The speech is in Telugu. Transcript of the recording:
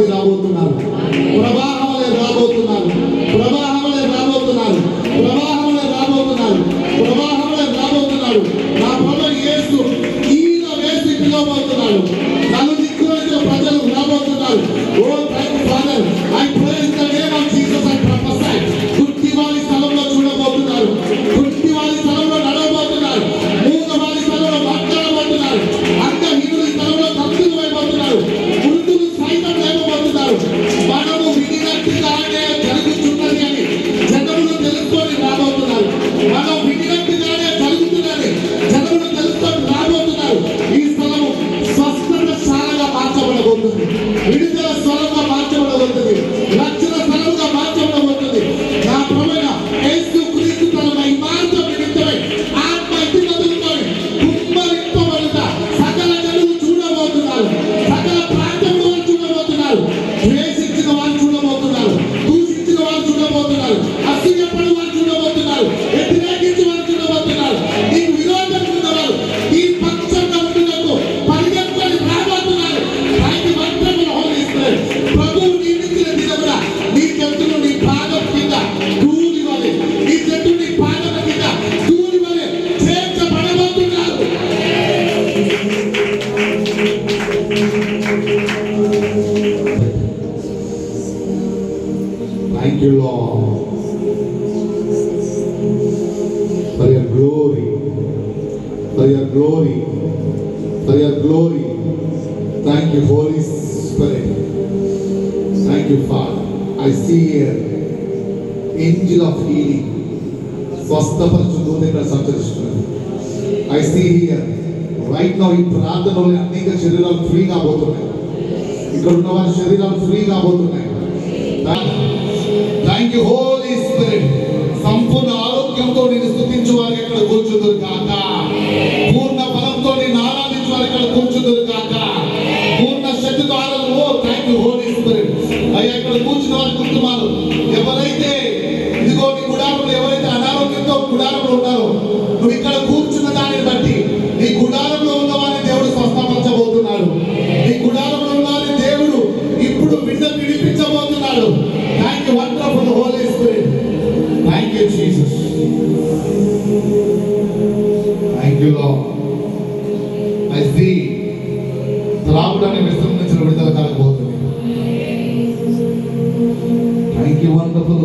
మాది రాబోతున్నారు. ప్రవాహంలో రాబోతున్నారు. ప్రవాహంలో రాబోతున్నారు. ప్రవాహంలో రాబోతున్నారు. ప్రవాహంలో రాబోతున్నారు. నా ప్రభు యేసు ఈయన వేసి పిలవబోతున్నాడు. నలుదిక్కుల ప్రజలు రాబోతున్నారు. O Father, I pray in the name of Jesus and prophesy. గుడ్డివారి స్థలంలో చూడబోతున్నారు. గుడ్డివారి స్థలంలో నడవబోతున్నారు. మూగవారి స్థలంలో మాట్లాడబోతున్నారు. అంగహీనుల స్థలంలో కంతులు అయిపోతున్నారు. వృద్ధులు సైతం లేకపోతున్నారు. మనము విడినట్టుగానే జరుగుతున్నది అని జనములు తెలుసుకొని రాబోతున్నారు. మనం విడినట్టుగానే జరుగుతున్నది జనములు తెలుసుకొని రాబోతున్నారు. ఈ స్థలము స్వస్థత శాలగా మార్చబడబోతుంది. విడుదల స్థలంగా మార్చబడబోతుంది. రక్షణ స్థలంగా మార్చబడబోతుంది. నా ప్రభువైన యేసు క్రీస్తు తన మహిమార్థం నిమిత్తమై ఆత్మ ఇతిమతులతో కుమ్మరింపబడుతా సకల జనులు చూడబోతున్నారు. సకల ప్రాంతముల వారు చూడబోతున్నారు. ద్వేషించిన వారు చూడబోతున్నారు. దూషించిన వారు చూడబోతున్నారు. అసూయపడు వారు చూడబోతున్నారు. వ్యతిరేకించిన వారు చూడబోతున్నారు. నీకు విరోధంగా ఉన్నవారు ఈ పక్షంగా ఉంటున్నట్టు పరిగెత్తుకొని రాబోతున్నారు. పైకి మంత్రములు హోలిస్తారు. ప్రభువు నియమించిన దినమున నీ చెట్టును నీ పాదం కింద ధూళి వలె, నీ చెట్టు నీ పాదం కింద ధూళి వలె చేర్చబడబోతున్నారు. Thank you, Lord, for your glory, for your glory, for your glory. Thank you, Holy Spirit. Thank you, Father. I see here angel of healing. స్వస్థపరచు దూత ఇక్కడ సంచరిస్తున్నారు. I see here right now ఈ ప్రార్థనలో అనేక శరీరాలు ఫ్రీ కాబోతున్నాయి. ఇక్కడ ఉన్న వారి శరీరాలు ఫ్రీ కాబోతున్నాయి. Thank you holy spirit. సంపూర్ణ ఆరోగ్యంతో నేను స్తుతించు వారికి ఇక్కడ కూర్చుందురు కాక. పూర్ణ బలంతో నేను ఆరాధించు వారికి ఇక్కడ కూర్చుందురు కాక. పూర్ణ శక్తితో ఆరాధన. ఓ థ్యాంక్ యూ హోలీ స్పిరిట్. అయ్యా ఇక్కడ కూర్చున్న వారి కుటుంబాలు ఎవరైతే ఇదిగో నీ గుడారంలో ఎవరైతే అనారోగ్యంతో గుడారంలో ఉన్నారో నువ్వు ఇక్కడ కూర్చున్న దానిని బట్టి నీ గుడారంలో ఉన్న వారిని దేవుడు స్వస్థపరచబోతున్నాడు. నీ గుడారంలో ఉన్న వారిని దేవుడు ఇప్పుడు విడిపించబోతున్నాడు. Thank you wonderful Holy Spirit. Thank you Jesus. Thank you Lord. I see త్రాగుడాన్ని విశ్రమించిన విడుదల కలగబోతుంది. Thank you wonderful